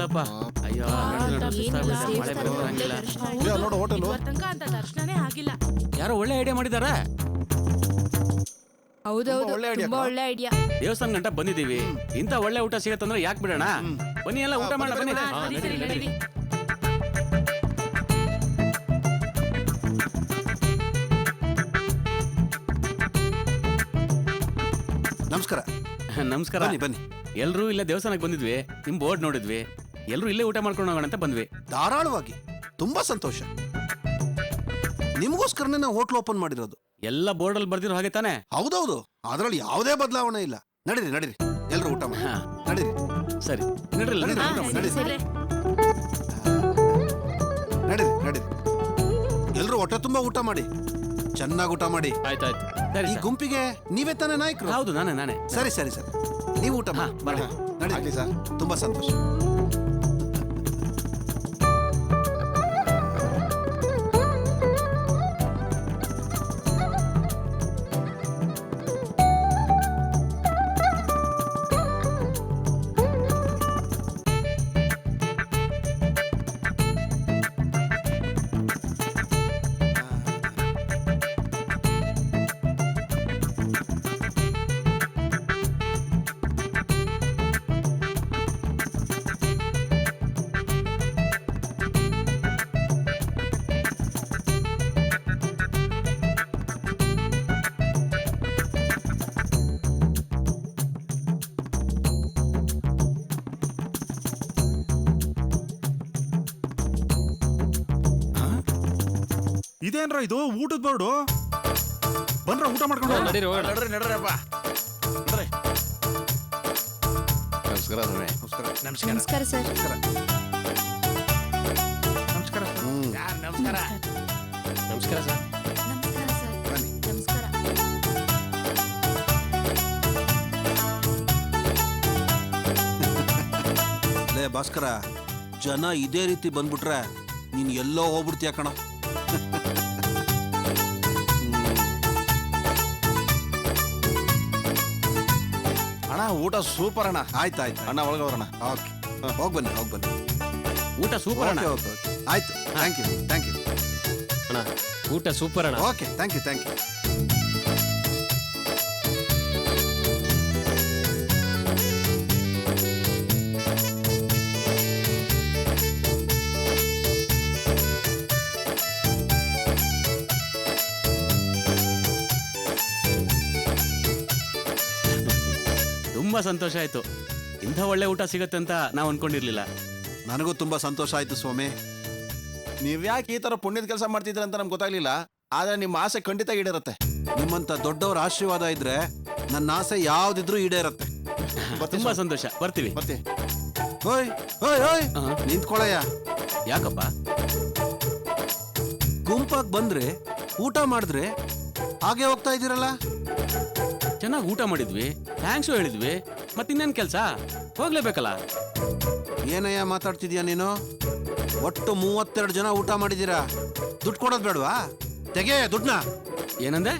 ಹೇಳಪ್ಪ. ಅಯ್ಯೋ ಮಳೆ ಬರಂಗಿಲ್ಲ. ನೋಡು ಹೋಟೆಲ್ ದರ್ಶನನೇ ಆಗಿಲ್ಲ. ಯಾರೋ ಒಳ್ಳೆ ಐಡಿಯಾ ಮಾಡಿದಾರ. ಹೌದೌದು, ತುಂಬಾ ಒಳ್ಳೆ ಐಡಿಯಾ. ದೇವಸ್ಥಾನ ಗಂಟ ಬಂದಿದೀವಿ, ಇಂತ ಒಳ್ಳೆ ಊಟ ಸಿಗತ್ತಂದ್ರೆ ಯಾಕೆ ಬಿಡೋಣ? ಬನ್ನಿ ಎಲ್ಲ ಊಟ ಮಾಡೋಣ ಬನ್ನಿ. ನಮಸ್ಕಾರ. ನಮಸ್ಕಾರ. ಬನ್ನಿ. ಎಲ್ರು ಇಲ್ಲೇ ದೇವಸ್ಥಾನಕ್ಕೆ ಬಂದಿದ್ವಿ, ನಿಮ್ ಬೋರ್ಡ್ ನೋಡಿದ್ವಿ, ಎಲ್ರು ಇಲ್ಲೇ ಊಟ ಮಾಡ್ಕೊಂಡು ಹೋಗೋಣ ಅಂತ ಬಂದ್ವಿ. ಧಾರಾಳವಾಗಿ, ತುಂಬಾ ಸಂತೋಷ. ನಿಮಗೋಸ್ಕರನೇ ನಾವು ಹೋಟ್ಲ್ ಓಪನ್ ಮಾಡಿರೋದು. ಎಲ್ಲ ಬೋರ್ಡ್ ಅಲ್ಲಿ ಬರ್ದಿರೋ ಹಾಗೆ ತಾನೆ? ಹೌದೌದು, ಅದರಲ್ಲಿ ಯಾವುದೇ ಬದಲಾವಣೆ ಇಲ್ಲ. ನಡೀರಿ ಎಲ್ರು ಊಟ ಮಾಡಿ. ನಡೀರಿ. ಸರಿ ನಡ್ರಿ. ನಡೀರಿ ಎಲ್ರು ಹೊಟ್ಟೆ ತುಂಬಾ ಊಟ ಮಾಡಿ, ಚೆನ್ನಾಗಿ ಊಟ ಮಾಡಿ. ಆಯ್ತಾಯ್ತು. ಈ ಗುಂಪಿಗೆ ನೀವೇ ತಾನೇ ನಾಯಕರು? ಹೌದು, ನಾನೇ. ಸರಿ ನೀವು ಊಟ ಮಾಡಿ. ನಡೀರಿ ಸರ್, ತುಂಬಾ ಸಂತೋಷ. ಇದೇನ್ರ ಇದು ಊಟದ ಬೋರ್ಡು? ಬನ್ರ ಊಟ ಮಾಡ್ಕೊಂಡು ನಡ್ರಿ. ನಮಸ್ಕಾರ ಸರ್. ನಮಸ್ಕಾರ ಸರ್. ಲೇ ಭಾಸ್ಕರ, ಜನ ಇದೇ ರೀತಿ ಬಂದ್ಬಿಟ್ರೆ ನೀನ್ ಎಲ್ಲೋ ಹೋಗ್ಬಿಡ್ತೀಯ ಕಣ. ಅಣ್ಣ ಊಟ ಸೂಪರ್ ಅಣ್ಣ. ಆಯ್ತು ಅಣ್ಣ ಒಳಗವ್ರಣ್ಣ. ಓಕೆ, ಹೋಗ್ಬನ್ನಿ. ಊಟ ಸೂಪರ್ ಅಣ್ಣ. ಆಯ್ತು, ಥ್ಯಾಂಕ್ ಯು ಅಣ್ಣ. ಊಟ ಸೂಪರ್ ಅಣ್ಣ. Okay, thank you. ತುಂಬಾ ಸಂತೋಷ ಆಯ್ತು. ಇಂಥ ಒಳ್ಳೆ ಊಟ ಸಿಗತ್ತೆ ಅಂತ ನಾವು ಅನ್ಕೊಂಡಿರ್ಲಿಲ್ಲ. ನನಗೂ ತುಂಬಾ ಸಂತೋಷ ಆಯ್ತು ಸ್ವಾಮಿ. ನೀವ್ಯಾಕೆ ಈ ತರ ಪುಣ್ಯದ ಕೆಲಸ ಮಾಡ್ತಿದ್ರ ಅಂತ ನಮ್ಗೆ ಗೊತ್ತಾಗ್ಲಿಲ್ಲ. ಆದ್ರೆ ನಿಮ್ಮ ಆಸೆ ಖಂಡಿತ ಈಡೇರುತ್ತೆ. ನಿಮ್ಮಂತ ದೊಡ್ಡವರ ಆಶೀರ್ವಾದ ಇದ್ರೆ ನನ್ನ ಆಸೆ ಯಾವ್ದಿದ್ರು ಈಡೇರತ್ತೆ. ತುಂಬಾ ಸಂತೋಷ. ಬರ್ತೀವಿ. ಓಯ್ ನಿಂತ್ಕೊಳಯ್ಯ. ಯಾಕಪ್ಪ? ಗುಂಪಾಗ್ ಬಂದ್ರೆ ಊಟ ಮಾಡಿದ್ರೆ ಹಾಗೆ ಹೋಗ್ತಾ ಇದ್ದೀರಲ್ಲ? ಚೆನ್ನಾಗಿ ಊಟ ಮಾಡಿದ್ವಿ, ಥ್ಯಾಂಕ್ಸು ಹೇಳಿದ್ವಿ, ಮತ್ತಿನ್ನೇನ್ ಕೆಲ್ಸ? ಹೋಗ್ಲೇಬೇಕಲ್ಲ. ಏನಯ್ಯ ಮಾತಾಡ್ತಿದ್ಯಾ ನೀನು? ಒಟ್ಟು 32 ಜನ ಊಟ ಮಾಡಿದೀರಾ, ದುಡ್ಡು ಕೊಡೋದ್ ಬೇಡವಾ? ತೆಗೆ ದುಡ್ಡನ್ನ. ಏನಂದೆ?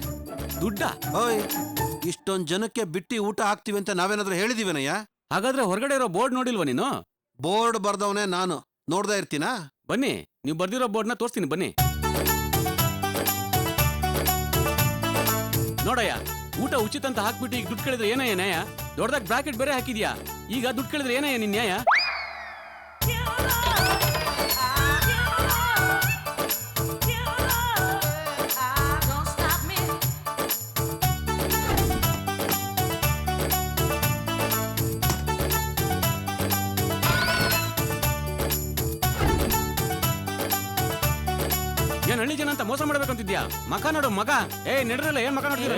ದುಡ್ಡ? ಓಯ್, ಇಷ್ಟೊಂದ್ ಜನಕ್ಕೆ ಬಿಟ್ಟಿ ಊಟ ಹಾಕ್ತಿವಿ ಅಂತ ನಾವೇನಾದ್ರೂ ಹೇಳಿದೀವನಯ್ಯ? ಹಾಗಾದ್ರೆ ಹೊರಗಡೆ ಇರೋ ಬೋರ್ಡ್ ನೋಡಿಲ್ವಾ ನೀನು? ಬೋರ್ಡ್ ಬರ್ದವನೇ ನಾನು, ನೋಡ್ತಾ ಇರ್ತೀನಾ? ಬನ್ನಿ, ನೀವು ಬರ್ದಿರೋ ಬೋರ್ಡ್ನ ತೋರಿಸ್ತೀನಿ ಬನ್ನಿ. ನೋಡಯ್ಯ, ಊಟ ಉಚಿತ ಅಂತ ಹಾಕ್ಬಿಟ್ಟು ಈಗ ದುಡ್ಡು ಕೇಳಿದ್ರೆ ಏನಯ್ಯ ನ್ಯಾಯ? ದೊಡ್ಡದಾಗ ಬ್ರಾಕೆಟ್ ಬೇರೆ ಹಾಕಿದ್ಯಾ, ಈಗ ದುಡ್ಡು ಕೇಳಿದ್ರೆ ಏನಯ್ಯ ನಿನ್ ನ್ಯಾಯ? ಏನ್ ಹಳ್ಳಿ ಜನ ಅಂತ ಮೋಸ ಮಾಡ್ಬೇಕಂತಿದ್ಯಾ? ಮಕ ನೋಡು ಮಗ. ನಡ್ರಲ್ಲ, ಏನ್ ಮಕ ನೋಡ್ತೀರ?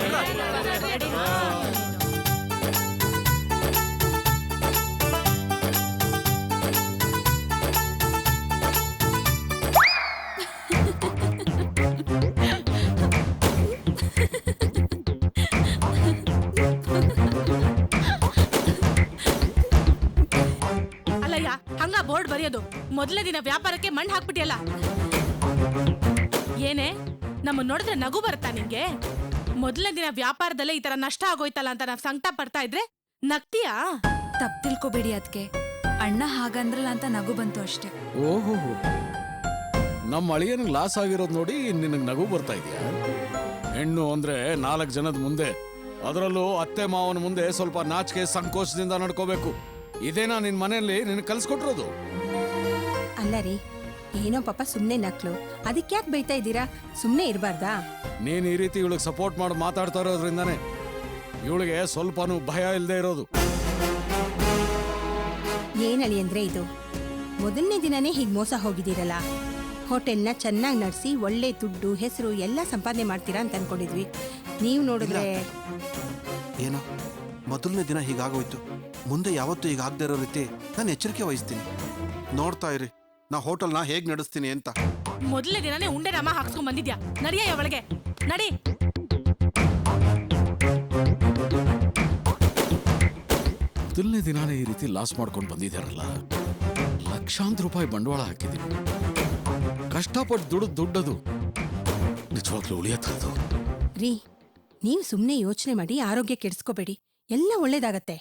ಅಲ್ಲಯ್ಯ, ಹಂಗ ಬೋರ್ಡ್ ಬರೆಯೋದು? ಮೊದಲನೇ ದಿನ ವ್ಯಾಪಾರಕ್ಕೆ ಮಣ್ಣು ಹಾಕ್ಬಿಟ್ಟಿಯಲ್ಲ. ಏನೇ, ನಮ್ಮ ನೋಡಿದ್ರೆ ನಗು ಬರುತ್ತಾ ನಿಂಗೆ? ಮೊದಲನೇ ದಿನ ವ್ಯಾಪಾರದಲ್ಲೇ ಈ ತರ ನಷ್ಟ ಆಗೋಯ್ತಲ್ಲ ಅಂತ ನಾವ್ ಸಂಕಟ ಪಡ್ತಾ ಇದ್ರೆ ನಗ್ತೀಯಾ? ತಪ್ಪು ತಿಳ್ಕೊಬೇಡಿ ಅದಕ್ಕೆ. ಅಣ್ಣ ಹಾಗಂದ್ರಲ್ಲ ಅಂತ ನಗು ಬಂತು ಅಷ್ಟೇ. ಓಹೋ, ನಮ್ಮ ಅಳಿಯನಿಗೆ ಲಾಸ್ ಆಗಿರೋದು ನೋಡಿ ನಿನಗೆ ನಗು ಬರ್ತಾ ಇದೆಯಾ? ಹೆಣ್ಣು ಅಂದ್ರೆ 4 ಜನದ ಮುಂದೆ, ಅದರಲ್ಲೂ ಅತ್ತೆ ಮಾವನ ಮುಂದೆ ಸ್ವಲ್ಪ ನಾಚಿಕೆ ಸಂಕೋಚದಿಂದ ನಡ್ಕೋಬೇಕು. ಇದೇನಾ ನಿನ್ ಮನೆಯಲ್ಲಿ ನಿನ್ ಕಲ್ಸ್ಕೊಟ್ರೋದು? ಅಲ್ಲ ರೀ, ಏನೋ ಪಾಪ ಸುಮ್ನೆ ನಕ್ಲು, ಅದಕ್ಕೆ ಯಾಕೆ ಬೈತಾ ಇದ್ದೀರಾ? ಸುಮ್ನೆ ಇರಬಾರ್ದಾ? ನೀನ್ ಈ ರೀತಿ ಇವಳಿಗೆ ಸಪೋರ್ಟ್ ಮಾಡಿ ಮಾತಾಡ್ತಾ ಇರೋದ್ರಿಂದಾನೆ ಇವಳಿಗೆ ಸ್ವಲ್ಪನೂ ಭಯ ಇಲ್ಲದೆ ಇರೋದು. ಏನಳಿ ಅಂದ್ರೆ ಇದು ಮೊದಲನೇ ದಿನನೇ ಹೀಗೆ ಮೋಸ ಹೋಗಿದ್ದೀರಲ್ಲ. ಹೋಟೆಲ್ನ ಚೆನ್ನಾಗಿ ನಡೆಸಿ ಒಳ್ಳೆ ದುಡ್ಡು ಹೆಸರು ಎಲ್ಲ ಸಂಪಾದನೆ ಮಾಡ್ತೀರಾ ಅಂತ ಅನ್ಕೊಂಡಿದ್ವಿ. ನೀವು ನೋಡಿದ್ರೆ ಏನೋ ಮೊದಲನೇ ದಿನ ಹೀಗಾಗೋಯ್ತು, ಮುಂದೆ ಯಾವತ್ತೂ ಈಗ ಆಗದೆ ಇರೋ ರೀತಿ ನಾನು ಎಚ್ಚರಿಕೆ ವಹಿಸ್ತೀನಿ. ನೋಡ್ತಾ ಇರಿ ನಾ ಹೋಟೆಲ್ನ ಹೇಗೆ ನಡೆಸ್ತೀನಿ ಅಂತ. ಮೊದಲನೇ ದಿನನೇ ಉಂಡೆ ರಾಮ ಹಾಕ್ಸ್ಕೊಂಡ್ ಬಂದಿದ್ಯಾ? ನಡಿಯ ಒಳಗೆ ನಡಿ. ಮೊದಲನೇ ದಿನಾನೇ ಈ ರೀತಿ ಲಾಸ್ ಮಾಡ್ಕೊಂಡು ಬಂದಿದ್ದಾರಲ್ಲ. ಲಕ್ಷಾಂತರ ರೂಪಾಯಿ ಬಂಡವಾಳ ಹಾಕಿದ್ದೀನಿ, ಕಷ್ಟಪಟ್ಟು ದುಡ್ಡದು ನಿಜವಾಗ್ಲೂ ಉಳಿಯತ್ತದು. ರೀ, ನೀವು ಸುಮ್ಮನೆ ಯೋಚನೆ ಮಾಡಿ ಆರೋಗ್ಯ ಕೆಡಿಸ್ಕೋಬೇಡಿ, ಎಲ್ಲ ಒಳ್ಳೇದಾಗತ್ತೆ.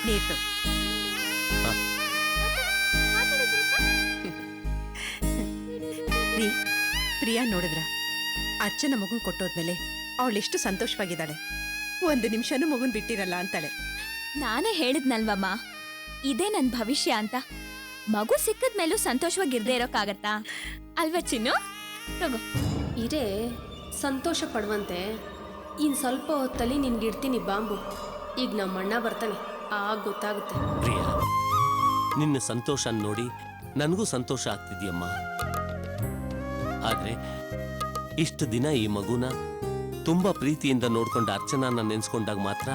ನೀತು ರೀ, ಪ್ರಿಯಾ ನೋಡಿದ್ರ ಅಚ್ಚನ ಮಗುನ್ ಕೊಟ್ಟೋದ್ಮೇಲೆ ಅವಳೆಷ್ಟು ಸಂತೋಷವಾಗಿದ್ದಾಳೆ. 1 ನಿಮಿಷನೂ ಮಗುನ್ ಬಿಟ್ಟಿರಲ್ಲ ಅಂತಾಳೆ. ನಾನೇ ಹೇಳಿದ್ನಲ್ವಮ್ಮ, ಇದೇ ನನ್ ಭವಿಷ್ಯ ಅಂತ. ಮಗು ಸಿಕ್ಕದ್ಮೇಲೂ ಸಂತೋಷವಾಗಿರ್ದೇ ಇರೋಕ್ಕಾಗತ್ತಾ ಅಲ್ವಾ ಚಿನ್ನು? ತಗೋ. ಇರೇ, ಸಂತೋಷ ಪಡುವಂತೆ. ಇನ್ ಸ್ವಲ್ಪ ಹೊತ್ತಲ್ಲಿ ನಿನ್ಗಿಡ್ತೀನಿ ಬಾಂಬು. ಈಗ ನಮ್ಮ ಅಣ್ಣ ಬರ್ತಾನೆ, ಆಗ ಗೊತ್ತಾಗುತ್ತೆ. ಪ್ರಿಯಾ, ನಿನ್ನ ಸಂತೋಷ ನೋಡಿ ನನಗೂ ಸಂತೋಷ ಆಗ್ತಿದ್ಯಮ್ಮ. ಆದ್ರೆ ಇಷ್ಟು ದಿನ ಈ ಮಗುನ ತುಂಬಾ ಪ್ರೀತಿಯಿಂದ ನೋಡ್ಕೊಂಡ ಅರ್ಚನಾನ ನೆನ್ಸ್ಕೊಂಡಾಗ ಮಾತ್ರ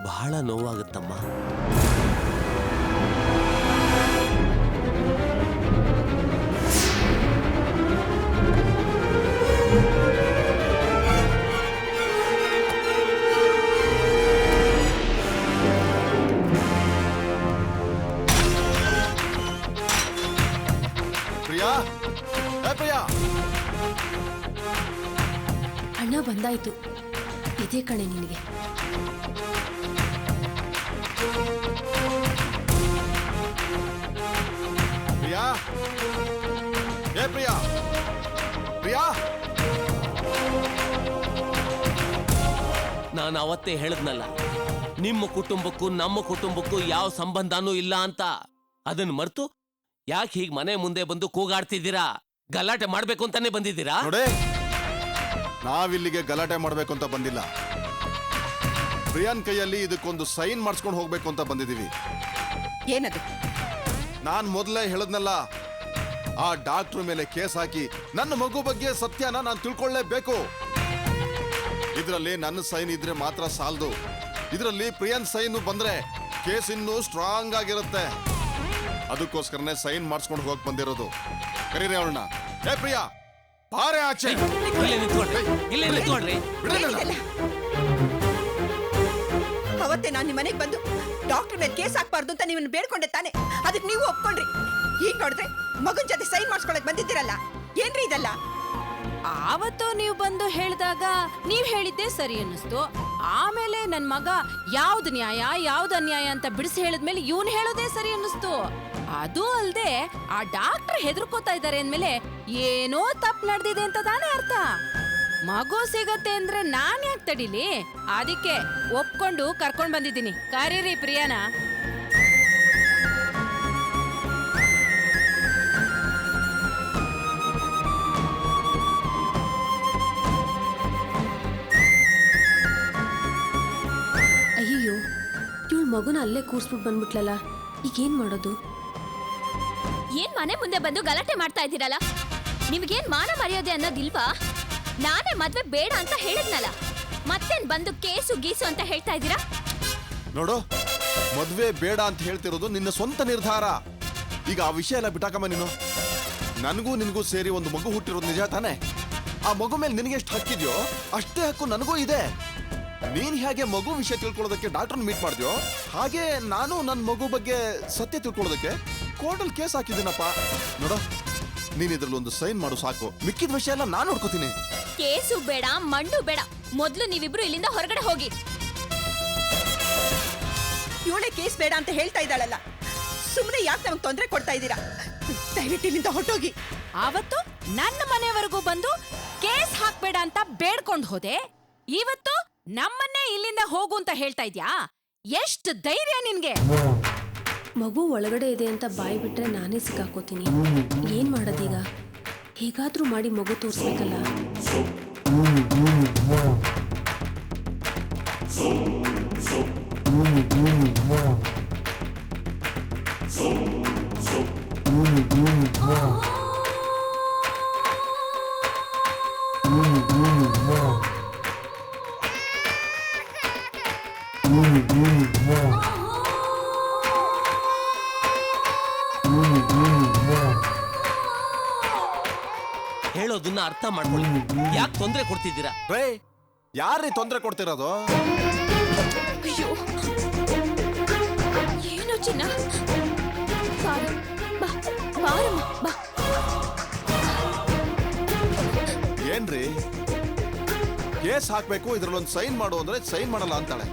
ಬಹಳ ನೋವಾಗುತ್ತಮ್ಮ. ಅಣ್ಣ ಬಂದಾಯ್ತು, ಇದೇ ಕಣೆ ನಿನಗೆ. ಪ್ರಿಯಾ, ಏ ಪ್ರಿಯಾ, ಪ್ರಿಯಾ. ನಾನು ಅವತ್ತೇ ಹೇಳದ್ನಲ್ಲ, ನಿಮ್ಮ ಕುಟುಂಬಕ್ಕೂ ನಮ್ಮ ಕುಟುಂಬಕ್ಕೂ ಯಾವ ಸಂಬಂಧನೂ ಇಲ್ಲ ಅಂತ. ಅದನ್ನ ಮರ್ತು ಯಾಕೆ ಹೀಗೆ ಮನೆ ಮುಂದೆ ಬಂದು ಕೂಗಾಡ್ತಿದ್ದೀರಾ? ಗಲಾಟೆ ಮಾಡ್ಬೇಕು ಅಂತಾನೆ ಬಂದಿದ್ದೀರಾ? ನೋಡೇ, ನಾವಿಲ್ಲಿಗೆ ಗಲಾಟೆ ಮಾಡ್ಬೇಕು ಅಂತ ಬಂದಿಲ್ಲ. ಪ್ರಿಯಾನ್ ಕೈಯಲ್ಲಿ ಇದಕ್ಕೊಂದು ಸೈನ್ ಮಾಡಿಸ್ಕೊಂಡು ಹೋಗ್ಬೇಕು ಅಂತ ಬಂದಿದ್ದೀವಿ. ಏನದು? ನಾನ್ ಮೊದಲೇ ಹೇಳದ್ನಲ್ಲ, ಆ ಡಾಕ್ಟ್ರ್ ಮೇಲೆ ಕೇಸ್ ಹಾಕಿ ನನ್ನ ಮಗು ಬಗ್ಗೆ ಸತ್ಯನ ನಾನು ತಿಳ್ಕೊಳ್ಳೇಬೇಕು. ಇದರಲ್ಲಿ ನನ್ನ ಸೈನ್ ಇದ್ರೆ ಮಾತ್ರ ಸಾಲದು. ಇದರಲ್ಲಿ ಪ್ರಿಯನ್ ಸೈನ್ ಬಂದ್ರೆ ಕೇಸ್ ಇನ್ನೂ ಸ್ಟ್ರಾಂಗ್ ಆಗಿರುತ್ತೆ. ಅದಕ್ಕೋಸ್ಕರನೇ ಸೈನ್ ಮಾಡಿಸ್ಕೊಂಡು ಹೋಗಕ್ ಬಂದಿರೋದು. ಕರೀರಿ ಅವಳನ್ನ. ಏ ಪ್ರಿಯಾ, ಬಾರೆ ಆಚೆ. ಇಲ್ಲೇ ನಿಂತ್ಕೊಳ್ರಿ. ಅವತ್ತೇ ನಾನು ನಿಮ್ಮ ಮನೆಗೆ ಬಂದು ಡಾಕ್ಟರ್ ಮೇಲೆ ಕೇಸ್ ಹಾಕ್ಬಾರ್ದು ಅಂತ ನೀವನ್ನ ಬೇಡ್ಕೊಂಡೆ ತಾನೆ? ಅದಕ್ಕೆ ನೀವು ಒಪ್ಕೊಂಡ್ರಿ. ಈಗ ನೋಡಿದ್ರೆ ಮಗನ್ ಜೊತೆ ಸೈನ್ ಮಾಡಿಸ್ಕೊಳಕ್ ಬಂದಿದ್ದೀರಲ್ಲ, ಏನ್ರಿ ಇದಲ್ಲ? ಆವತ್ತು ನೀವು ಬಂದು ಹೇಳಿದಾಗ ನೀವ್ ಹೇಳಿದ್ದೆ ಸರಿ ಅನ್ನಿಸ್ತು. ಆಮೇಲೆ ನನ್ ಮಗ ಯಾವ್ದು ನ್ಯಾಯ ಯಾವ್ದು ಅನ್ಯಾಯ ಅಂತ ಬಿಡಿಸಿ ಹೇಳಿದ್ಮೇಲೆ ಇವನ್ ಹೇಳೋದೇ ಸರಿ ಅನ್ನಿಸ್ತು. ಅದು ಅಲ್ದೆ ಆ ಡಾಕ್ಟರ್ ಹೆದರ್ಕೋತಾ ಇದ್ದಾರೆ ಅಂದ್ಮೇಲೆ ಏನೋ ತಪ್ಪು ನಡೆದಿದೆ ಅಂತ ತಾನೇ ಅರ್ಥ. ಮಗು ಸಿಗತ್ತೆ ಅಂದ್ರೆ ನಾನ್ ಯಾಕೆ ತಡಿಲಿ? ಅದಕ್ಕೆ ಒಪ್ಕೊಂಡು ಕರ್ಕೊಂಡ್ ಬಂದಿದ್ದೀನಿ. ಕರೀರಿ ಪ್ರಿಯಾನ. ಅಯ್ಯಯ್ಯೋ, ಇವಳು ಮಗುನ ಅಲ್ಲೇ ಕೂರ್ಸ್ಬಿಟ್ಟು ಬಂದ್ಬಿಟ್ಲಲ್ಲ, ಈಗೇನ್ ಮಾಡೋದು? ಏನ್ ಮನೆ ಮುಂದೆ ಬಂದು ಗಲಾಟೆ ಮಾಡ್ತಾ ಇದ್ದೀರಲ್ಲ? ನಿಮ್ಗೇನ್ ಮಾನ ಮರ್ಯಾದೆ ಅನ್ನೋದಿಲ್ವಾ? ನಾನೇ ಮದ್ವೆ ಬೇಡ ಅಂತ ಹೇಳಿದ್ನಲ್ಲ, ಮತ್ತೇನ್ ಬಂದು ಕೇಸು ಗೀಸು ಅಂತ ಹೇಳ್ತಾ ಇದ್ದೀರಾ? ನೋಡು, ಮದ್ವೆ ಬೇಡ ಅಂತ ಹೇಳ್ತಿರೋದು ನಿನ್ನ ಸ್ವಂತ ನಿರ್ಧಾರ. ಈಗ ಆ ವಿಷಯ ಎಲ್ಲ ಬಿಟ್ಟಾಕಮ್ಮ ನೀನು. ನನಗೂ ನಿನಗೂ ಸೇರಿ ಒಂದು ಮಗು ಹುಟ್ಟಿರೋದು ನಿಜ ತಾನೆ? ಆ ಮಗು ಮೇಲೆ ನಿನಗೆ ಎಷ್ಟು ಹಕ್ಕಿದ್ಯೋ ಅಷ್ಟೇ ಹಕ್ಕು ನನಗೂ ಇದೆ. ನೀನ್ ಹೇಗೆ ಮಗು ವಿಷಯ ತಿಳ್ಕೊಳ್ಳೋದಕ್ಕೆ ಡಾಕ್ಟರ್ನ ಮೀಟ್ ಮಾಡಿದ್ಯೋ ಹಾಗೆ ನಾನು ನನ್ನ ಮಗು ಬಗ್ಗೆ ಸತ್ಯ ತಿಳ್ಕೊಳ್ಳೋದಕ್ಕೆ ಕೋರ್ಟಲ್ಲಿ ಕೇಸ್ ಹಾಕಿದ್ದೀನಪ್ಪ. ನೋಡ, ನೀನ್ ಇದ್ರಲ್ಲಿ ಒಂದು ಸೈನ್ ಮಾಡು ಸಾಕು, ಮಿಕ್ಕಿದ ವಿಷಯ ಎಲ್ಲ ನಾನು ನೋಡ್ಕೋತೀನಿ. ಕೇಸು ಬೇಡ, ಮಂಡು ಬೇಡ, ಮೊದ್ಲು ನೀವಿಬ್ರು ಇಲ್ಲಿಂದ ಹೊರಗಡೆ ಹೋಗಿ. ಇವಳೆ ಕೇಸ್ ಬೇಡ ಅಂತ ಹೇಳ್ತಾ ಇದ್ದಾಳಲ್ಲ, ಸುಮ್ಮನೆ ಯಾಕೆ ನಮಗೆ ತೊಂದರೆ ಕೊಡ್ತಾ ಇದ್ದೀರಾ? ದಯವಿಟ್ಟು ಇಲ್ಲಿಂದ ಹೊರಟೋಗಿ. ಆವತ್ತು ನನ್ನ ಮನೆವರೆಗೂ ಬಂದು ಕೇಸ್ ಹಾಕ್ಬೇಡ ಅಂತ ಬೇಡ್ಕೊಂಡು ಹೋದೆ, ಇವತ್ತು ನಮ್ಮನ್ನೇ ಇಲ್ಲಿಂದ ಹೋಗು ಅಂತ ಹೇಳ್ತಾ ಇದ್ಯಾ? ಎಷ್ಟು ಧೈರ್ಯ ನಿನ್ಗೆ? ಮಗು ಒಳಗಡೆ ಇದೆ ಅಂತ ಬಾಯಿ ಬಿಟ್ರೆ ನಾನೇ ಸಿಕ್ಕಾಕೋತೀನಿ. ಏನ್ ಮಾಡೋದೀಗ? ಹೇಗಾದ್ರೂ ಮಾಡಿ ಮಗು ತೋರಿಸ್ಬೇಕಲ್ಲ. ಹೇಳೋದನ್ನ ಅರ್ಥ ಮಾಡ್ಕೊಳ್ಳಿ. ಯಾಕೆ ತೊಂದರೆ ಕೊಡ್ತಿದ್ದೀರಾ? ರೇ, ಯಾರೇ ತೊಂದರೆ ಕೊಡ್ತಿರೋದು? ಅಯ್ಯೋ, ಏನು ಚಿನ್ನ? ಬಾರು, ಬಾ, ಬಾರಮ್ಮ, ಬಾ. ಏನ್ರಿ, ಕೇಸ್ ಹಾಕ್ಬೇಕು, ಇದ್ರಲ್ಲೊಂದು ಸೈನ್ ಮಾಡು ಅಂದ್ರೆ ಸೈನ್ ಮಾಡಲ್ಲ ಅಂತಾಳೆ.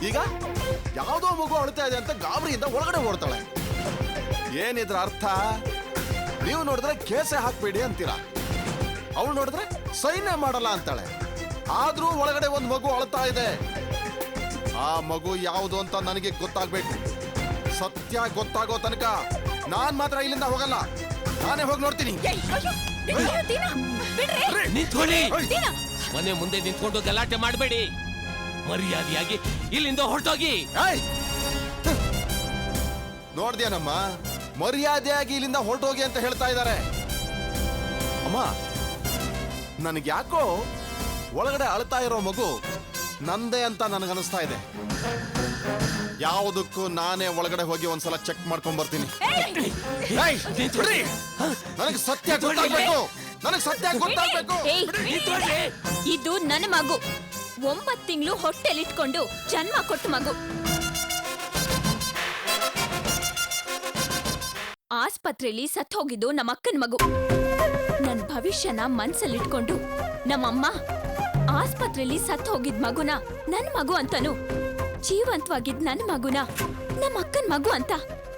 ಈಗ ಯಾವುದೋ ಮಗು ಅಳ್ತಾ ಇದೆ ಅಂತ ಗಾಬರಿಯಿಂದ ಒಳಗಡೆ ಓಡ್ತಾಳೆ. ಏನಿದ್ರ ಅರ್ಥ? ನೀವು ನೋಡಿದ್ರೆ ಕೇಸೇ ಹಾಕ್ಬೇಡಿ ಅಂತೀರಾ, ಅವಳು ನೋಡಿದ್ರೆ ಸೈನ್ಯ ಮಾಡಲ್ಲ ಅಂತಾಳೆ. ಆದ್ರೂ ಒಳಗಡೆ ಒಂದು ಮಗು ಅಳ್ತಾ ಇದೆ. ಆ ಮಗು ಯಾವುದು ಅಂತ ನನಗೆ ಗೊತ್ತಾಗ್ಬೇಕು. ಸತ್ಯ ಗೊತ್ತಾಗೋ ತನಕ ನಾನ್ ಮಾತ್ರ ಇಲ್ಲಿಂದ ಹೋಗಲ್ಲ. ನಾನೇ ಹೋಗಿ ನೋಡ್ತೀನಿ. ನಿಂತ್ಕೊಳ್ಳಿ. ಮನೆ ಮುಂದೆ ನಿಂತ್ಕೊಂಡು ಗಲಾಟೆ ಮಾಡಬೇಡಿ. ಮರ್ಯಾದೆಯಾಗಿ ಇಲ್ಲಿಂದ ಹೊರಟೋಗಿ. ನೋಡ್ದ್ಯಾನಮ್ಮ, ಮರ್ಯಾದೆಯಾಗಿ ಇಲ್ಲಿಂದ ಹೊರಟೋಗಿ ಅಂತ ಹೇಳ್ತಾ ಇದ್ದಾರೆ. ಅಮ್ಮ, ನನಗೆ ಯಾಕೋ ಒಳಗಡೆ ಅಳ್ತಾ ಇರೋ ಮಗು ನಂದೇ ಅಂತ ನನಗನ್ನಿಸ್ತಾ ಇದೆ. ಯಾವುದಕ್ಕೂ ನಾನೇ ಒಳಗಡೆ ಹೋಗಿ ಒಂದ್ಸಲ ಚೆಕ್ ಮಾಡ್ಕೊಂಡ್ ಬರ್ತೀನಿ. ನನಗೆ ಸತ್ಯ ಗೊತ್ತಾಗ್ಬೇಕು. ನನಗೆ ಸತ್ಯ ಗೊತ್ತಾಗ್ಬೇಕು. ಇದು ನನ್ನ ಮಗು. 9 ತಿಂಗಳು ಹೊಟ್ಟೆಲಿಟ್ಕೊಂಡು ಜನ್ಮ ಕೊಟ್ಟ ಮಗು. ಆಸ್ಪತ್ರೆಯಲ್ಲಿ ಸತ್ ಹೋಗಿದ್ದು ನಮ್ಮ ಅಕ್ಕನ ಮಗು. ನನ್ ಭವಿಷ್ಯನ ಮನ್ಸಲ್ಲಿಟ್ಕೊಂಡು ನಮ್ಮಮ್ಮ ಆಸ್ಪತ್ರೆಯಲ್ಲಿ ಸತ್ ಹೋಗಿದ್ ಮಗುನ ನನ್ ಮಗು ಅಂತಾನು, ಜೀವಂತವಾಗಿದ್ ನನ್ ಮಗುನ ನಮ್ಮ ಅಕ್ಕನ ಮಗು ಅಂತ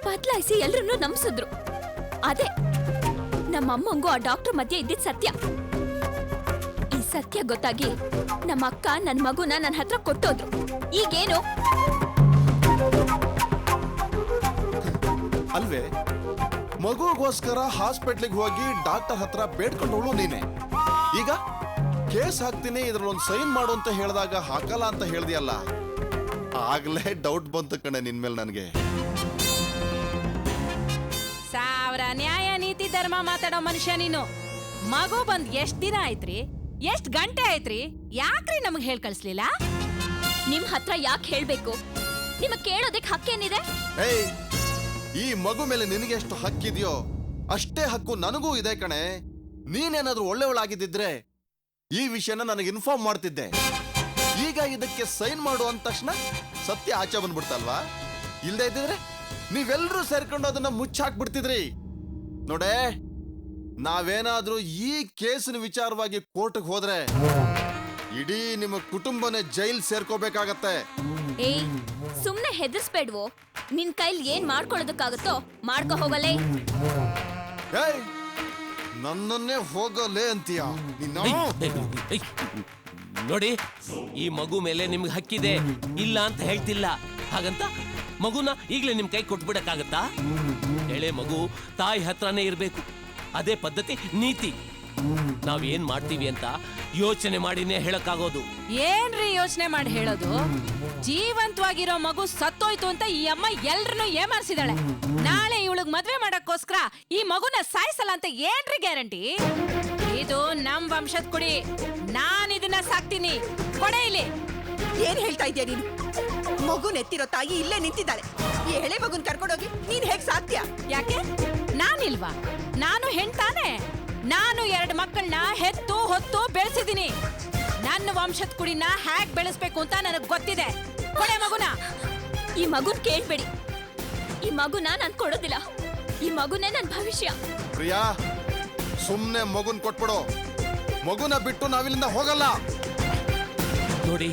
ಬದಲಾಯಿಸಿ ಎಲ್ರನ್ನೂ ನಂಬಿಸಿದ್ರು. ಅದೇ ನಮ್ಮಮ್ಮಂಗೂ ಆ ಡಾಕ್ಟರ್ ಮಧ್ಯೆ ಇದ್ದಿದ್ ಸತ್ಯ. ಈ ಸತ್ಯ ಗೊತ್ತಾಗಿ ನಮ್ಮ ಅಕ್ಕ ನನ್ ಮಗುನ ನನ್ನ ಹತ್ರ ಕೊಟ್ಟೋದ್ರು. ಈಗೇನು? ಅಲ್ವೇ, ಮಗುಗೋಸ್ಕರ ಹಾಸ್ಪಿಟ್ಲಿಗೆ ಹೋಗಿ ಡಾಕ್ಟರ್ ಹತ್ರ ಬೇಡ್ಕೊಂಡವಳು ನೀನೆ. ಈಗ ಕೇಸ್ ಹಾಕ್ತೀನಿ, ಇದ್ರಲ್ಲೊಂದು ಸೈನ್ ಮಾಡು ಅಂತ ಹೇಳಿದಾಗ ಹಾಕಲ್ಲ ಅಂತ ಹೇಳ್ದಿಯಲ್ಲ, ಆಗ್ಲೇ ಡೌಟ್ ಬಂತು ಕಣೆ ನಿನ್ಮೇಲೆ ನನಗೆ. ಸಾವಿರ ನ್ಯಾಯ ನೀತಿ ಧರ್ಮ ಮಾತಾಡೋ ಮನುಷ್ಯ ನೀನು. ಮಗು ಬಂದ್ ಎಷ್ಟ್ ದಿನ ಆಯ್ತ್ರಿ? ಎಷ್ಟ್ ಗಂಟೆ ಆಯ್ತ್ರಿ? ಯಾಕ್ರಿ ನಮಗ್ ಹೇಳ್ ಕಳ್ಸ್ಲಿಲ್ಲ? ನಿಮ್ ಹತ್ರ ಯಾಕೆ ಹೇಳ್ಬೇಕು? ನಿಮಗ್ ಕೇಳೋದಕ್ ಹಕ್ಕೇನಿದೆ? ಏಯ್, ಈ ಮಗು ಮೇಲೆ ನಿನಗೆ ಎಷ್ಟು ಹಕ್ಕಿದೆಯೋ ಅಷ್ಟೇ ಹಕ್ಕು ನನಗೂ ಇದೆ ಕಣೆ. ನೀನೇನಾದ್ರೂ ಒಳ್ಳೆಯವಳಾಗಿದ್ದಿದ್ರೆ ಈ ವಿಷಯನ ನನಗೆ ಇನ್ಫಾರ್ಮ್ ಮಾಡ್ತಿದ್ದೆ. ಈಗ ಇದಕ್ಕೆ ಸೈನ್ ಮಾಡು ಅಂದ ತಕ್ಷಣ ಸತ್ಯ ಆಚೆ ಬಂದ್ಬಿಡ್ತಲ್ವಾ? ಇಲ್ದೇ ಇದ್ದಿದ್ರೆ ನೀವೆಲ್ಲರೂ ಸೇರ್ಕೊಂಡು ಅದನ್ನ ಮುಚ್ಚಾಕ್ಬಿಡ್ತಿದ್ರಿ. ನೋಡೇ, ನಾವೇನಾದ್ರೂ ಈ ಕೇಸಿನ ವಿಚಾರವಾಗಿ ಕೋರ್ಟ್ಗೆ ಹೋದ್ರೆ ಇಡೀ ನಿಮ್ಮ ಕುಟುಂಬನೇ ಜೈಲ್ ಸೇರ್ಕೋಬೇಕಾಗತ್ತೆ. ಏಯ್, ಸುಮ್ನೆ ಹೆದರ್ಸ್ಬೇಡ್ವೋ. ನಿನ್ ಕೈಲಿ ಏನ್ ಮಾಡ್ಕೊಳ್ಳೋದಕ್ಕಾಗತ್ತೋ ಮಾಡ್ಕೊ ಹೋಗಲೇ. ಏಯ್, ನನ್ನನ್ನೇ ಹೋಗಲೇ ಅಂತೀಯ? ನೋಡಿ, ಈ ಮಗು ಮೇಲೆ ನಿಮ್ಗೆ ಹಕ್ಕಿದೆ, ಇಲ್ಲ ಅಂತ ಹೇಳ್ತಿಲ್ಲ. ಹಾಗಂತ ಮಗುನ ಈಗ್ಲೇ ನಿಮ್ ಕೈ ಕೊಟ್ಬಿಡಕ್ಕಾಗತ್ತಾ? ಎಳೆ ಮಗು ತಾಯಿ ಹತ್ರನೇ ಇರ್ಬೇಕು. ಅದೇ ಪದ್ಧತಿ, ನೀತಿ. ನಾವೇನ್ ಮಾಡ್ತೀವಿ ಅಂತ ಯೋಚನೆ ಮಾಡಿನೇ ಹೇಳಕ್ಕಾಗೋದು. ಏನ್ರಿ ಯೋಚನೆ ಮಾಡಿ ಹೇಳೋದು? ಜೀವಂತವಾಗಿರೋ ಮಗು ಸತ್ತೋಯ್ತು ಅಂತ ಈ ಅಮ್ಮ ಎಲ್ರನ್ನೂ ಏಮಾರ್ಸಿದಾಳೆ. ನಾಳೆ ಇವಳಿಗೆ ಮದ್ವೆ ಮಾಡಕ್ಕೋಸ್ಕರ ಈ ಮಗುನ ಸಾಯಿಸಲ್ಲ ಅಂತ ಏನ್ರಿ ಗ್ಯಾರಂಟಿ? ಇದು ನಮ್ ವಂಶದ ಕುಡಿ. ನಾನ್ ಇದನ್ನ ಸಾಕ್ತೀನಿ. ಕೊಡೆ ಇಲ್ಲಿ. ಏನ್ ಹೇಳ್ತಾ ಇದ್ಯಾ ನೀನು? ಮಗು ನೆತ್ತಿರೋ ತಾಯಿ ಇಲ್ಲೇ ನಿಂತಿದ್ದಾಳೆ. ಈ ಎಳೆ ಮಗುನ್ ಕರ್ಕೊಂಡೋಗಿ ನೀನ್ ಹೇಗ್ ಸಾಕ್ತ್ಯಾ? ಯಾಕೆ ನಾನಿಲ್ವಾ? ನಾನು ಹೆಣ್ತಾನೆ. ನಾನು 2 ಮಕ್ಕಳನ್ನ ಹೆತ್ತು ಹೊತ್ತು ಬೆಳೆಸಿದೀನಿ. ನನ್ನ ವಂಶದ ಕುಡಿನ ಹ್ಯಾಕ್ ಬೆಳೆಸ್ಬೇಕು ಅಂತ ನನಗೆ ಗೊತ್ತಿದೆ. ಕೊಡೆ ಮಗುನ. ಈ ಮಗುನ್ ಕೇಳ್ಬೇಡಿ. ಈ ಮಗುನ ನಾನ್ ಕೊಡೋದಿಲ್ಲ. ಈ ಮಗುನೇ ನನ್ ಭವಿಷ್ಯ. ಪ್ರಿಯಾ, ಸುಮ್ನೆ ಮಗುನ್ ಕೊಟ್ಬಿಡು. ಮಗುನ ಬಿಟ್ಟು ನಾವಿಲ್ಲಿಂದ ಹೋಗಲ್ಲ. ನೋಡಿ,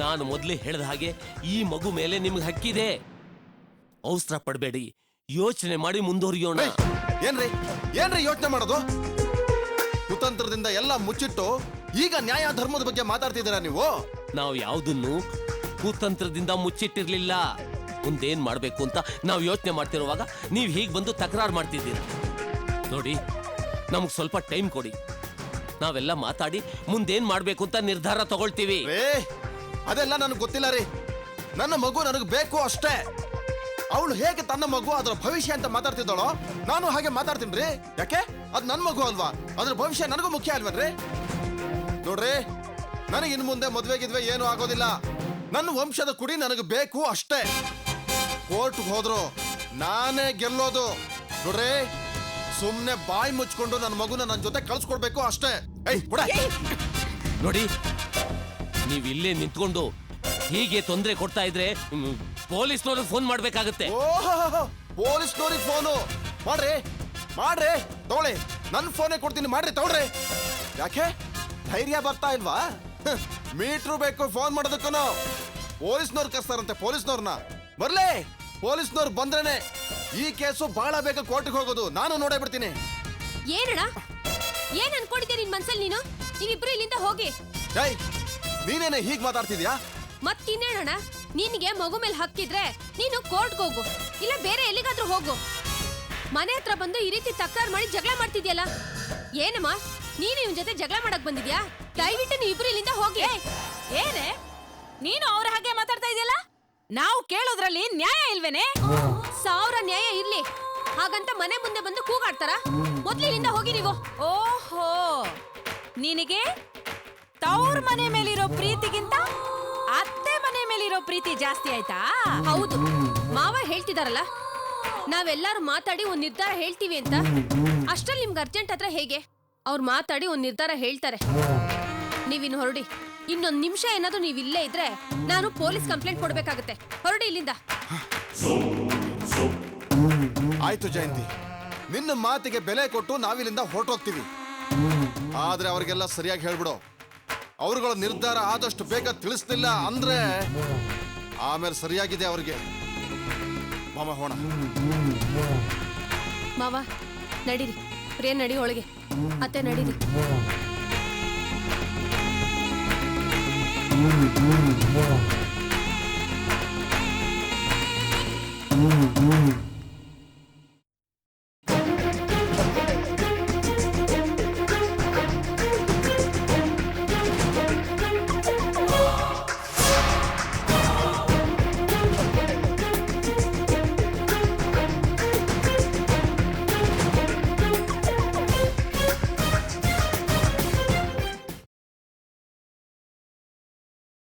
ನಾನು ಮೊದಲೇ ಹೇಳಿದ ಹಾಗೆ ಈ ಮಗು ಮೇಲೆ ನಿಮ್ಗೆ ಹಕ್ಕಿದೆ. ಅವಸರ ಪಡಬೇಡಿ, ಯೋಚನೆ ಮಾಡಿ ಮುಂದುವರಿಯೋಣ. ಏನ್ರಿ ಏನ್ರಿ ಯೋಚನೆ ಮಾಡೋದು? ಕುತಂತ್ರದಿಂದ ಎಲ್ಲ ಮುಚ್ಚಿಟ್ಟು ಈಗ ನ್ಯಾಯ ಧರ್ಮದ ಬಗ್ಗೆ ಮಾತಾಡ್ತಿದ್ದೀರಾ ನೀವು? ನಾವು ಯಾವುದನ್ನು ಕುತಂತ್ರದಿಂದ ಮುಚ್ಚಿಟ್ಟಿರ್ಲಿಲ್ಲ. ಮುಂದೇನ್ ಮಾಡ್ಬೇಕು ಅಂತ ನಾವು ಯೋಚನೆ ಮಾಡ್ತಿರುವಾಗ ನೀವು ಹೀಗೆ ಬಂದು ತಕರಾರು ಮಾಡ್ತಿದ್ದೀರಾ. ನೋಡಿ, ನಮಗ್ ಸ್ವಲ್ಪ ಟೈಮ್ ಕೊಡಿ. ನಾವೆಲ್ಲ ಮಾತಾಡಿ ಮುಂದೇನ್ ಮಾಡ್ಬೇಕು ಅಂತ ನಿರ್ಧಾರ ತಗೊಳ್ತೀವಿ. ಅದೆಲ್ಲ ನನಗೆ ಗೊತ್ತಿಲ್ಲ ರೀ. ನನ್ನ ಮಗು ನನಗೆ ಬೇಕು ಅಷ್ಟೇ. ಅವಳು ಹೇಗೆ ತನ್ನ ಮಗು ಅದರ ಭವಿಷ್ಯ ಅಂತ ಮಾತಾಡ್ತಿದ್ದಾಳೋ ನಾನು ಹಾಗೆ ಮಾತಾಡ್ತೀನಿ ರೀ. ಯಾಕೆ? ಅದು ನನ್ನ ಮಗು ಅಲ್ವಾ? ಅದ್ರ ಭವಿಷ್ಯ ನನಗೂ ಮುಖ್ಯ ಅಲ್ವನ್ರಿ? ನೋಡ್ರಿ, ನನಗೆ ಇನ್ನು ಮುಂದೆ ಮದ್ವೆಗಿದ್ವೆ ಏನೂ ಆಗೋದಿಲ್ಲ. ನನ್ನ ವಂಶದ ಕುಡಿ ನನಗೆ ಬೇಕು ಅಷ್ಟೇ. ಕೋರ್ಟ್ ಹೋದ್ರು ನಾನೇ ಗೆಲ್ಲೋದು. ನೋಡ್ರಿ, ಸುಮ್ನೆ ಬಾಯಿ ಮುಚ್ಕೊಂಡು ನನ್ನ ಮಗುನ ನನ್ನ ಜೊತೆ ಕಳ್ಸ್ಕೊಡ್ಬೇಕು ಅಷ್ಟೇ. ನೋಡಿ, ನೀವು ಇಲ್ಲೇ ನಿಂತ್ಕೊಂಡು ಹೀಗೆ ತೊಂದರೆ ಕೊಡ್ತಾ ಇದ್ರೆ ಪೊಲೀಸ್ನವ್ರಿಗೆ ಫೋನ್ ಮಾಡ್ಬೇಕಾಗತ್ತೆ. ಓಹೋ, ಪೊಲೀಸ್ನವ್ರಿಗೆ ಫೋನು ಮಾಡ್ರಿ ಮಾಡ್ರಿ. ತಗೊಳ್ಳಿ, ನನ್ನ ಫೋನೇ ಕೊಡ್ತೀನಿ, ಮಾಡ್ರಿ ತಗೊಳ್ರಿ. ಯಾಕೆ ಧೈರ್ಯ ಬರ್ತಾ ಇಲ್ವಾ? ಮೀಟ್ರು ಬೇಕು ಫೋನ್ ಮಾಡೋದಕ್ಕೂ. ಪೊಲೀಸ್ನವ್ರು ಕರ್ಸ್ತಾರಂತೆ ಪೊಲೀಸ್ನವ್ರನ್ನ. ಬರ್ಲೇ, ಪೊಲೀಸ್ನವ್ರು ಬಂದ್ರೇನೆ ಈ ಕೇಸು ಬಹಳ ಬೇಗ ಕೋರ್ಟ್ಗೆ ಹೋಗೋದು. ನಾನು ನೋಡೇ ಬಿಡ್ತೀನಿ. ಏನಣ್ಣ, ಏನ್ ಅನ್ಕೊಂಡಿದ್ದೆ ನಿನ್ ಮನ್ಸಲ್ಲಿ ನೀನು? ನೀವಿಬ್ರು ಇಲ್ಲಿಂದ ಹೋಗಿ. ನೀನೇನೆ ಹೀಗ್ ಮಾತಾಡ್ತಿದ್ಯಾ? ಮತ್ತಿನ್ನೇನಣ್ಣ, ನಿನ್ಗೆ ಮಗು ಮೇಲೆ ಹಕ್ಕಿದ್ರೆ ನೀನು ಕೋರ್ಟ್ಗೆ ಹೋಗು, ಇಲ್ಲ ಬೇರೆ ಎಲ್ಲಿಗಾದ್ರೂ ಹೋಗು. ಮನೆ ಹತ್ರ ಬಂದು ಈ ರೀತಿ ತಕರಾರು ಮಾಡಿ ಜಗಳ ಮಾಡ್ತಿದ್ಯಲ್ಲ. ಏನಮ್ಮ, ನೀನು ಇವನ್ ಜೊತೆ ಜಗಳ ಮಾಡಕ್ ಬಂದಿದ್ಯಾ? ದಯವಿಟ್ಟು ನೀವಿಬ್ರು ಇಲ್ಲಿಂದ ಹೋಗಿ. ಏನೇ ನೀನು ಅವ್ರ ಹಾಗೆ ಮಾತಾಡ್ತಾ ಇದೆಯಲ್ಲ? ನಾವು ಕೇಳೋದ್ರಲ್ಲಿ ನ್ಯಾಯ ಇಲ್ವೇನೆ? 1000 ನ್ಯಾಯ ಇರ್ಲಿ, ಹಾಗಂತ ಮನೆ ಮುಂದೆ ಬಂದು ಕೂಗಾಡ್ತಾರ? ಮೊದ್ಲು ಇಲ್ಲಿಂದ ಹೋಗಿ ನೀವು. ಓಹೋ, ನಿನಗೆ ತವ್ರ ಮನೆ ಮೇಲಿರೋ ಪ್ರೀತಿಗಿಂತ ಅತ್ತೆ ಮನೆ ಮೇಲಿರೋ ಪ್ರೀತಿ ಜಾಸ್ತಿ ಆಯ್ತಾ? ಹೌದು, ಮಾವ ಹೇಳ್ತಿದಾರಲ್ಲ, ನಾವೆಲ್ಲರೂ ಮಾತಾಡಿ ಒಂದ್ ನಿರ್ಧಾರ ಹೇಳ್ತೀವಿ ಅಂತ. ಅಷ್ಟ್ರಲ್ಲಿ ನಿಮ್ಗೆ ಅರ್ಜೆಂಟ್ ಹತ್ರ ಹೇಗೆ? ಅವ್ರು ಮಾತಾಡಿ ಒಂದ್ ನಿರ್ಧಾರ ಹೇಳ್ತಾರೆ. ನೀವಿನ್ನು ಹೊರಡಿ. ಇನ್ನೊಂದ್ ನಿಮಿಷ ಏನಾದ್ರು ನೀವ್ ಇಲ್ಲೇ ಇದ್ರೆ ನಾನು ಪೊಲೀಸ್ ಕಂಪ್ಲೇಂಟ್ ಕೊಡ್ಬೇಕಾಗತ್ತೆ. ಹೊರಡಿ ಇಲ್ಲಿಂದ. ಆಯ್ತು ಜಯಂತಿ, ನಿನ್ನ ಮಾತಿಗೆ ಬೆಲೆ ಕೊಟ್ಟು ನಾವಿಲ್ಲಿಂದ ಹೊರಟೋಗ್ತೀವಿ. ಆದ್ರೆ ಅವ್ರಿಗೆಲ್ಲ ಸರಿಯಾಗಿ ಹೇಳ್ಬಿಡು. ಅವ್ರುಗಳ ನಿರ್ಧಾರ ಆದಷ್ಟು ಬೇಗ ತಿಳಿಸ್ಲಿಲ್ಲ ಅಂದ್ರೆ ಆಮೇಲೆ ಸರಿಯಾಗಿದೆ ಅವ್ರಿಗೆ. ಮಾಮ ಹೋಣ. ಮಾವ ನಡೀರಿ. ಪ್ರಿಯ ನಡಿ ಒಳಗೆ. ಅತ್ತೆ ನಡೀರಿ.